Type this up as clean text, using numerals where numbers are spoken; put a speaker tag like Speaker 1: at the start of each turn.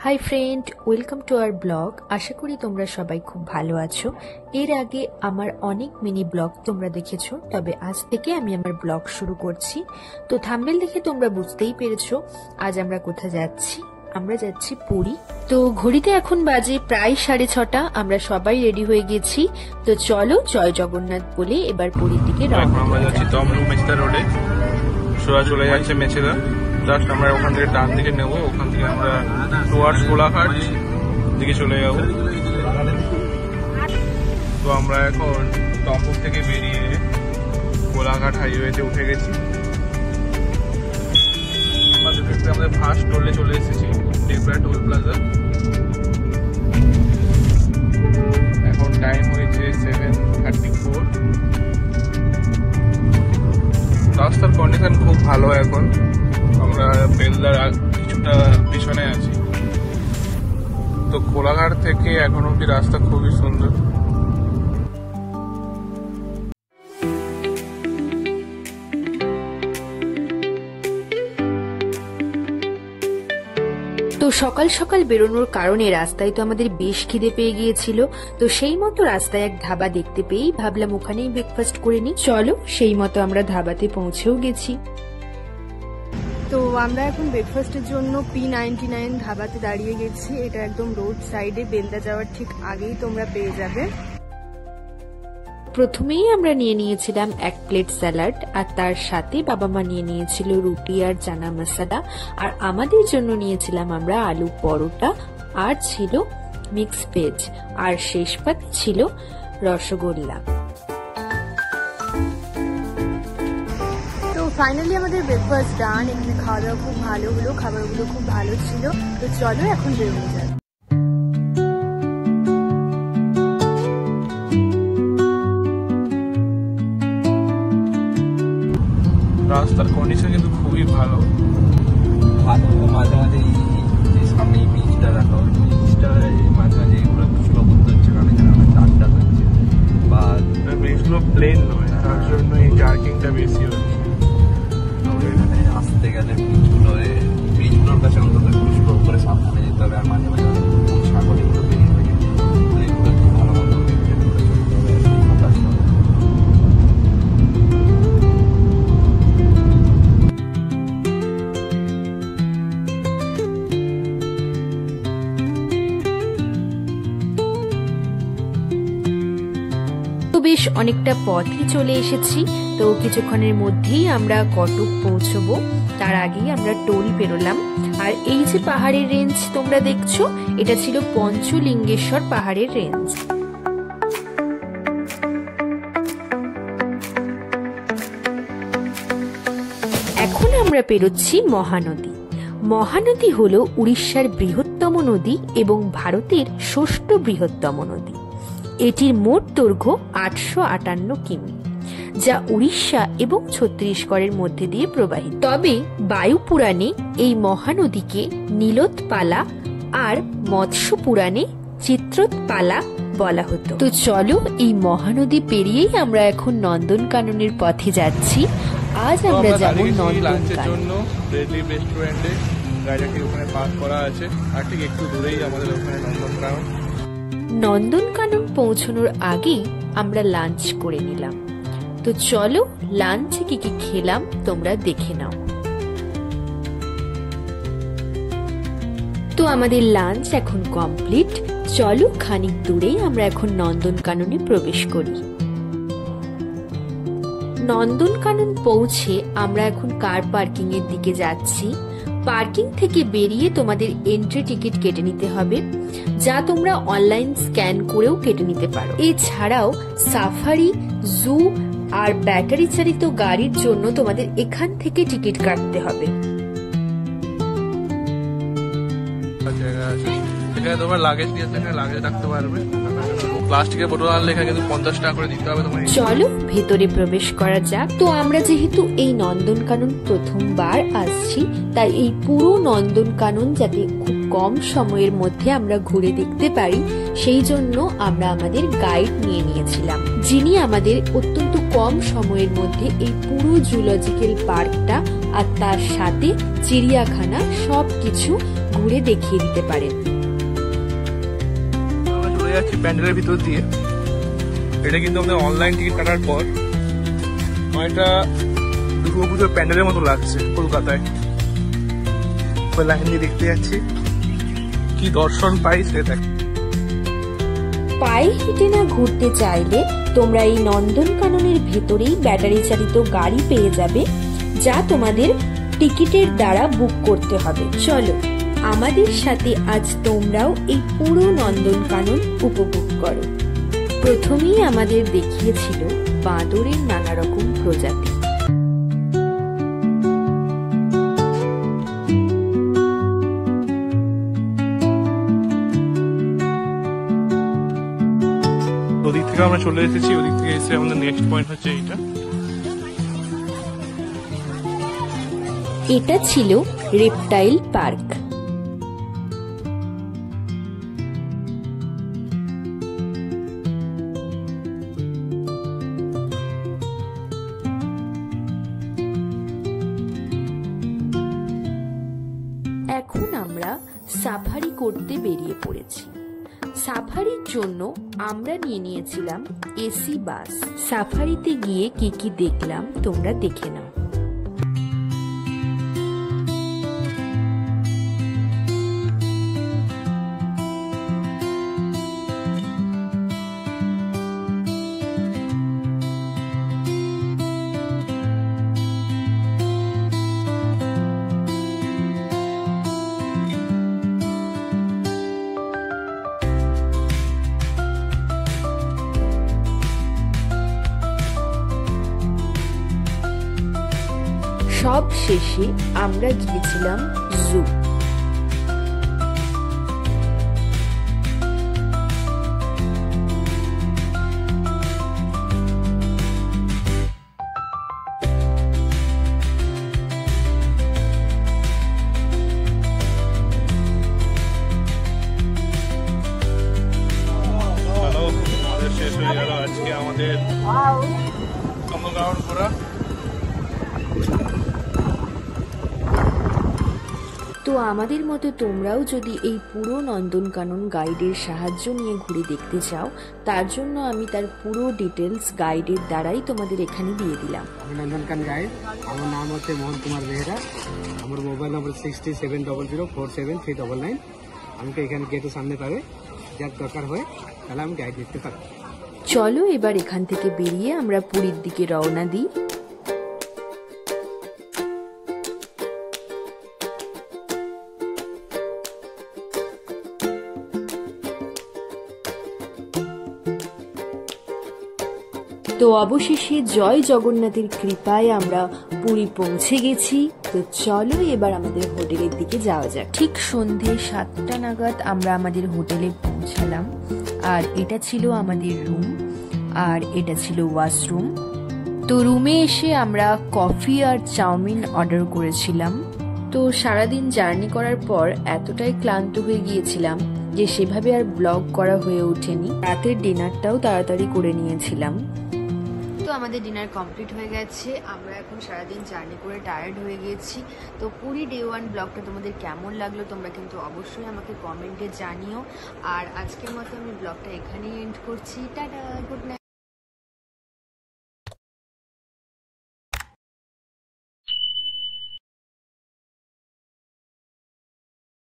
Speaker 1: High friend, welcome to our blog. আশা করি তোমরা সবাই খুব ভালো আছো। এর আগে আমার অনেক মিনি ব্লগ তোমরা দেখেছো, তবে আজ থেকে আমি আমার ব্লগ শুরু করছি। তো থাম্বনেল দেখে তোমরা বুঝতেই পেরেছো আজ আমরা কোথায় যাচ্ছি। আমরা যাচ্ছি পুরী। তো ঘড়িতে এখন বাজে প্রায় 6:30। আমরা সবাই রেডি হয়ে গেছি। তো চলো জয় জগন্নাথ বলে এবার পুরীর দিকে রওনা।
Speaker 2: আমরা যাচ্ছি তমলুক মেচেদা রোডে, সোজা চলে যাচ্ছে মেচেদা। জাস্ট আমরা ওখান থেকে ডান দিকে নেবো, ওখান থেকে আমরা টুয়ার্ডস কোলাঘাট দিকে চলে যাবো। তো আমরা এখন তমলুক থেকে বেরিয়ে কোলাঘাট হাইওয়েতে উঠে গেছি। আমাদের ফার্স্ট টোলে চলে এসেছি, টেকরা টোল প্লাজা। এখন টাইম হয়েছে 7:34। রাস্তার কন্ডিশন খুব ভালো। এখন আমরা বেলদার কিছুটা পিছনে আছি। তো কোলাঘাট থেকে এখন অব্দি রাস্তা খুবই সুন্দর।
Speaker 1: তো সকাল সকাল বেরোনোর কারণে রাস্তায় তো আমাদের বেশ খিদে পেয়ে গিয়েছিল। তো সেই মতো রাস্তায় এক ধাবা দেখতে পেয়েই ভাবলাম ওখানেই ব্রেকফাস্ট করে নিই। চলো সেই মতো আমরা ধাবাতে পৌঁছেও গেছি। তো আমরা এখন ব্রেকফাস্টের জন্য P99 ধাবাতে দাঁড়িয়ে গেছি। এটা একদম রোড সাইডে, বেলদা যাওয়ার ঠিক আগেই তোমরা পেয়ে যাবে। প্রথমেই আমরা নিয়ে নিয়েছিলাম এক প্লেট স্যালাড, আর তার সাথে বাবা মা নিয়ে নিয়েছিল রুটি আর চানা মশলা, আর আমাদের জন্য নিয়েছিলাম আমরা আলু পরোটা, আর ছিল মিক্স ভেজ, আর শেষ পাতে ছিল রসগোল্লা। তো ফাইনালি আমাদের ব্রেকফাস্ট ডান। এখানে খাওয়া দাওয়া খুব ভালো হলো, খাবারগুলো খুব ভালো ছিল। তো চলো এখন বেরোনো যাক।
Speaker 2: রাস্তার কন্ডিশন কিন্তু খুবই ভালো।
Speaker 3: মাঝে মাঝে সামনে ব্রিজটা দেখো, ব্রিজটা মাঝে মাঝে এগুলো কিছুটা বন্ধ হচ্ছে, কারণ এখানে আমার চারটা হচ্ছে বা
Speaker 2: ব্রিজগুলো প্লেন নয়, তার জন্য এই জার্কিংটা বেশি হচ্ছে।
Speaker 3: এখানে আসতে গেলে ব্রিজগুলোর কাছে অন্তত একটু স্লো করে সাবধানে যেতে হবে। আর মাঝে মাঝে সাগর এগুলো বেরিয়ে থাকে, এগুলো একটু ভালো মতো
Speaker 1: বেশ অনেকটা পথই চলে এসেছি। তো কিছুক্ষণের মধ্যেই আমরা কটক পৌঁছবো। তার আগেই আমরা টোল পেরোলাম। আর এই যে পাহাড়ের রেঞ্জ তোমরা দেখছো, এটা ছিল পঞ্চলিঙ্গেশ্বর পাহাড়ের রেঞ্জ। এখন আমরা পেরোচ্ছি মহানদী। মহানদী হলো উড়িষ্যার বৃহত্তম নদী এবং ভারতের ষষ্ঠ বৃহত্তম নদী। এটির মোট দৈর্ঘ্য 858 কিমি, যা উড়িষ্যা এবং ছত্তিশগড়ের মধ্যে দিয়ে প্রবাহিত। তবে বায়ু পুরাণে এই মহানদীকে নীলোৎপালা আর মৎস্য পুরাণে চিত্রোৎপালা বলা হতো। তো চলো এই মহানদী পেরিয়েই আমরা এখন নন্দনকাননের পথে যাচ্ছি। আজ আমরা যাব
Speaker 2: জন্য রেডি রেস্টুরেন্টে। গাড়িটাকে ওখানে পার্ক করা আছে, আর ঠিক একটু দূরেই আমাদের ওখানে নন্দনকানন।
Speaker 1: নন্দনকানন পৌঁছানোর আগেই আমরা লাঞ্চ করে নিলাম। তো চলো লাঞ্চে কি কি খেলাম তোমরা দেখে নাও। তো আমাদের লাঞ্চ এখন কমপ্লিট। চলো খানিক দূরেই আমরা এখন নন্দনকাননে প্রবেশ করি। নন্দনকানন পৌঁছে আমরা এখন কার পার্কিং এর দিকে যাচ্ছি। পার্কিং থেকে বেরিয়ে তোমাদের এন্ট্রি টিকিট কেটে নিতে হবে, যা তোমরা অনলাইন স্ক্যান করেও কেটে নিতে পারো। এছাড়াও সাফারি, জু আর ব্যাটারি চালিত গাড়ির জন্য তোমাদের এখান থেকে টিকিট কাটতে হবে।
Speaker 2: এখানে তোমার লাগেজ নিয়ে এখানে লাগেজ রাখতে পারবে। প্লাস্টিকের বোতল আনলে এখানে কিন্তু 50 টাকা করে দিতে হবে তোমার।
Speaker 1: চলো ভেতরে প্রবেশ করা যাক। তো আমরা যেহেতু এই নন্দনকানন প্রথমবার আসছি, তাই এই পুরো নন্দনকানন যাতে খুব কম সময়ের মধ্যে আমরা ঘুরে দেখতে পারি, সেই জন্য আমরা আমাদের গাইড নিয়ে নিয়েছিলাম, যিনি আমাদের অত্যন্ত কম সময়ের মধ্যে এই পুরো জুলজিক্যাল পার্কটা আর তার সাথে চিড়িয়াখানা সবকিছু ঘুরে দেখিয়ে দিতে পারেন।
Speaker 2: আমরা চলে যাচ্ছি প্যান্ডেলের ভিতর দিয়ে। এটা কিন্তু আমাদের অনলাইন টিকিট কাটার পর অনেকটা দুর্গাপুজোর প্যান্ডেলের মতো লাগছে কলকাতায়। লাইন দিয়ে দেখতে যাচ্ছি, কি দর্শন পাই সেটা।
Speaker 1: পায়ে হেঁটে না ঘুরতে চাইলে তোমরা এই নন্দনকাননের ভেতরেই ব্যাটারি চালিত গাড়ি পেয়ে যাবে, যা তোমাদের টিকিটের দ্বারা বুক করতে হবে। চলো আমাদের সাথে আজ তোমরাও এই পুরো নন্দনকানন উপভোগ করো। প্রথমেই আমাদের দেখিয়েছিল বাঁদরের নানা রকম প্রজাতি।
Speaker 2: ওদিক থেকে আমরা চলে এসেছি, ওদিক থেকে এসে আমাদের নেক্সট পয়েন্ট হচ্ছে এইটা।
Speaker 1: এটা ছিল রেপটাইল পার্ক। এখন আমরা সাফারি করতে বেরিয়ে পড়েছি। সাফারির জন্য আমরা নিয়ে নিয়েছিলাম এসি বাস। সাফারিতে গিয়ে কি কি দেখলাম তোমরা দেখে নাও। সব শেষে আমরা গিয়েছিলাম জু।
Speaker 2: আমাদের শেষ হয়ে গেল আজকে আমাদের নন্দনকানন ঘোরা।
Speaker 1: তো আমাদের মতো তোমরাও যদি এই পুরো নন্দনকানন গাইডের সাহায্য নিয়ে ঘুরে দেখতে চাও, তার জন্য আমি তার পুরো ডিটেলস গাইডের দ্বারাই তোমাদের এখানে দিয়ে দিলাম।
Speaker 4: আমি নন্দনকানন গাইড, আমার নাম হচ্ছে মোহন কুমার বেহেরা। আমার মোবাইল নম্বর 6700473999। আমাকে এখানে গেটের সামনে পাবে, যার দরকার হয় তাহলে আমি গাইড দিতে পারবো।
Speaker 1: চলো এবার এখান থেকে বেরিয়ে আমরা পুরীর দিকে রওনা দিই। তো অবশেষে জয় জগন্নাথের কৃপায় আমরা পুরী পৌঁছে গেছি। তো চলো এবার আমাদের হোটেলের দিকে যাওয়া যাক। ঠিক সন্ধে 7টা নাগাদ আমরা আমাদের হোটেলে পৌঁছালাম। আর এটা ছিল আমাদের রুম, আর এটা ছিল ওয়াশরুম। তো রুমে এসে আমরা কফি আর চাউমিন অর্ডার করেছিলাম। তো সারাদিন জার্নি করার পর এতটাই ক্লান্ত হয়ে গিয়েছিলাম যে সেভাবে আর ব্লগ করা হয়ে ওঠেনি। রাতের ডিনারটাও তাড়াতাড়ি করে নিয়েছিলাম। তো আমাদের ডিনার কমপ্লিট হয়ে গেছে। আমরা এখন সারাদিন জার্নি করে টায়ার্ড হয়ে গিয়েছি। তো পুরী ডে 1 ব্লগটা তোমাদের কেমন লাগলো তোমরা কিন্তু অবশ্যই আমাকে কমেন্টে জানিও। আর আজকের মতো আমি ব্লগটা এখানেই এন্ড করছি। Tata, good night.